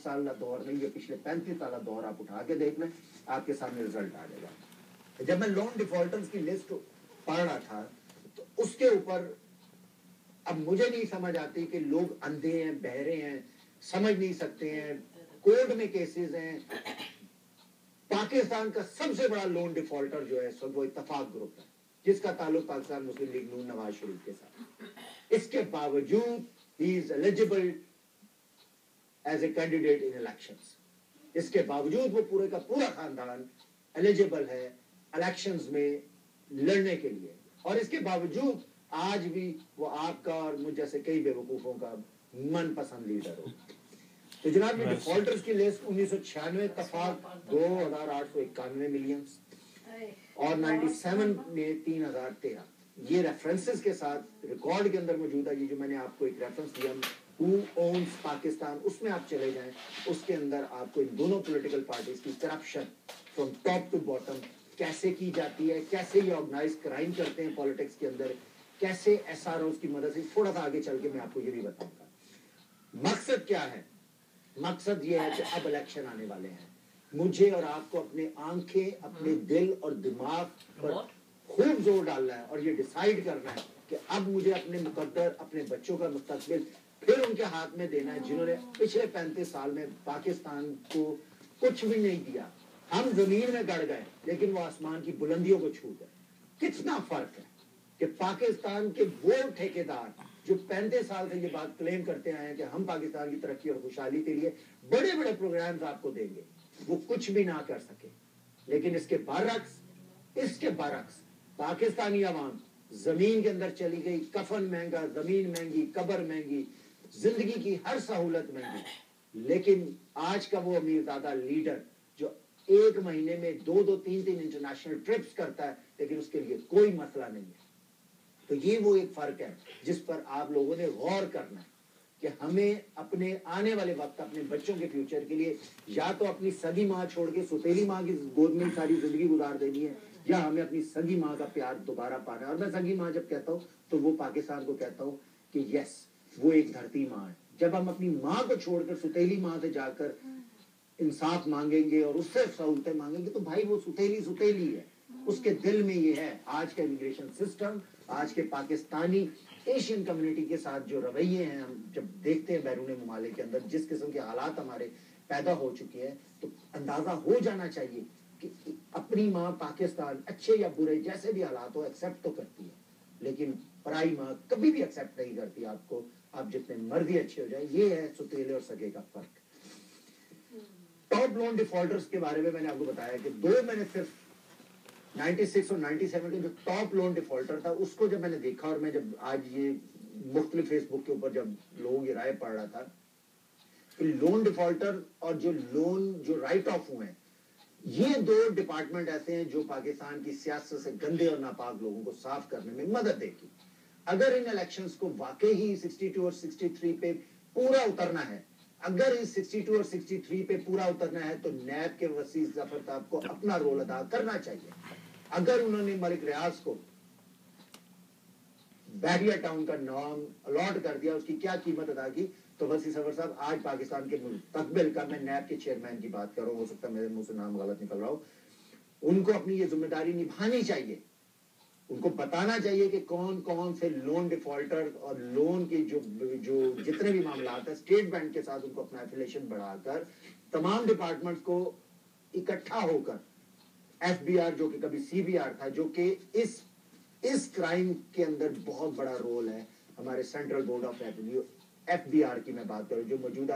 साल दौर नहीं, ये पिछले 35 साल दौर आप उठा के देख लें, आपके सामने रिजल्ट आ जाएगा। जब मैं लोन डिफॉल्टर्स की लिस्ट पढ़ रहा था तो उसके ऊपर अब मुझे नहीं समझ आती कि लोग अंधे हैं, बहरे हैं, समझ नहीं सकते हैं, कोर्ट में केसेस हैं। पाकिस्तान का सबसे बड़ा लोन डिफॉल्टर जो है वो इत्तफाक ग्रुप है, जिसका ताल्लुक पाकिस्तान मुस्लिम लीग नून नवाज शरीफ के साथ। इसके बावजूद ही is eligible as a candidate in elections. इसके बावजूद वो पूरे का पूरा खानदान एलिजिबल है इलेक्शंस में लड़ने के लिए, और इसके बावजूद आज भी वो आपका और मुझ जैसे कई बेवकूफों का मनपसंद लीडर हो। तो जनाब ये डिफॉल्टर्स की लिस्ट 1996 इत्तफाक 2,891 मिलियन और 97 में 3,013, ये रेफरेंसेस के साथ रिकॉर्ड के अंदर मौजूद है। ये जो मैंने आपको एक रेफरेंस दिया हु ओन्स पाकिस्तान, उसमें आप चले जाएं, उसके अंदर आपको इन दोनों पॉलिटिकल पार्टीज की corruption from top to bottom कैसे की जाती है, कैसे ये ऑर्गेनाइज क्राइम करते हैं पॉलिटिक्स के अंदर, कैसे एसआरओ की मदद से, थोड़ा सा आगे चल के मैं आपको ये भी बताऊंगा। मकसद क्या है? मकसद ये है कि अब इलेक्शन आने वाले हैं, मुझे और आपको अपने आंखें, अपने दिल और दिमाग पर खूब जोर डालना है और ये डिसाइड करना है कि अब मुझे अपने मुकद्दर, अपने बच्चों का मुस्तकबिल फिर उनके हाथ में देना है, जिन्होंने पिछले 35 साल में पाकिस्तान को कुछ भी नहीं दिया। हम जमीन में गड़ गए लेकिन वो आसमान की बुलंदियों को छू गए। कितना फर्क है कि पाकिस्तान के वो ठेकेदार जो 35 साल से ये बात क्लेम करते आए हैं कि हम पाकिस्तान की तरक्की और खुशहाली के लिए बड़े बड़े प्रोग्राम्स आपको देंगे, वो कुछ भी ना कर सके। लेकिन इसके बरक्स पाकिस्तानी आवाम जमीन के अंदर चली गई, कफन महंगा, जमीन महंगी, कब्र महंगी, जिंदगी की हर सहूलत महंगी। लेकिन आज का वो अमीरजादा लीडर जो एक महीने में 2-2, 3-3 इंटरनेशनल ट्रिप्स करता है, लेकिन उसके लिए कोई मसला नहीं है। तो ये वो एक फर्क है जिस पर आप लोगों ने गौर करना है कि हमें अपने आने वाले वक्त, अपने बच्चों के फ्यूचर के लिए या तो अपनी सगी माँ छोड़ के सुतेली माँ की गोद में सारी जिंदगी गुजार देनी है, या हमें अपनी सगी माँ का प्यार दोबारा पाना है। और मैं सगी माँ जब कहता हूँ तो वो पाकिस्तान को कहता हूँ कि यस, वो एक धरती माँ है। जब हम अपनी माँ को छोड़कर सुतेली माँ से जाकर इंसाफ मांगेंगे और उससे सहूलतें मांगेंगे तो भाई वो सुतेली है, उसके दिल में ये है। आज का इमिग्रेशन सिस्टम, आज के पाकिस्तानी एशियन कम्युनिटी के साथ जो रवैये हैं, हम जब देखते हैं बैरून मुमालिक के अंदर जिस किस्म के हालात हमारे पैदा हो चुके हैं, तो अंदाजा हो जाना चाहिए कि अपनी माँ पाकिस्तान अच्छे या बुरे जैसे भी हालात हो एक्सेप्ट तो करती है, लेकिन पराई माँ कभी भी एक्सेप्ट नहीं करती आपको, आप जितने मर्जी अच्छे हो जाए। ये है सुतेले और सगे का फर्क। टॉप लोन डिफॉल्टर्स के बारे में मैंने आपको बताया कि मैंने सिर्फ 96 और 97 के जो टॉप लोन डिफॉल्टर था उसको जब मैंने देखा, और मैं जब आज ये मुख्तलिफ फेसबुक के ऊपर जब लोगों की राय पढ़ रहा था कि लोन डिफॉल्टर और जो राइट ऑफ हुए हैं, ये दो डिपार्टमेंट ऐसे हैं जो पाकिस्तान की सियासत से गंदे और नापाक लोगों को साफ करने में मदद देगी। अगर इन इलेक्शंस को वाकई ही 62 और 63 पे पूरा उतरना है, अगर इस 62 और 63 पे पूरा उतरना है तो नैब के वसी जफर साहब को अपना रोल अदा करना चाहिए। अगर उन्होंने मलिक रियाज को बैरिया टाउन का नाम अलॉट कर दिया, उसकी क्या कीमत अदा की, तो वसी जफर साहब आज पाकिस्तान के मुस्तकबिल का, मैं नैब के चेयरमैन की बात कर रहा हूँ, हो सकता है मेरे मुंह से नाम गलत निकल रहा हो, उनको अपनी ये जिम्मेदारी निभानी चाहिए। उनको बताना चाहिए कि कौन कौन से लोन डिफॉल्टर और लोन के जो जितने भी मामला है स्टेट बैंक के साथ उनको अपना एफिलिएशन बढ़ाकर तमाम डिपार्टमेंट्स को इकट्ठा होकर एफबीआर जो कि कभी सीबीआर था, जो कि इस क्राइम के अंदर बहुत बड़ा रोल है हमारे central board of revenue FBR की मैं बात करूं जो मौजूदा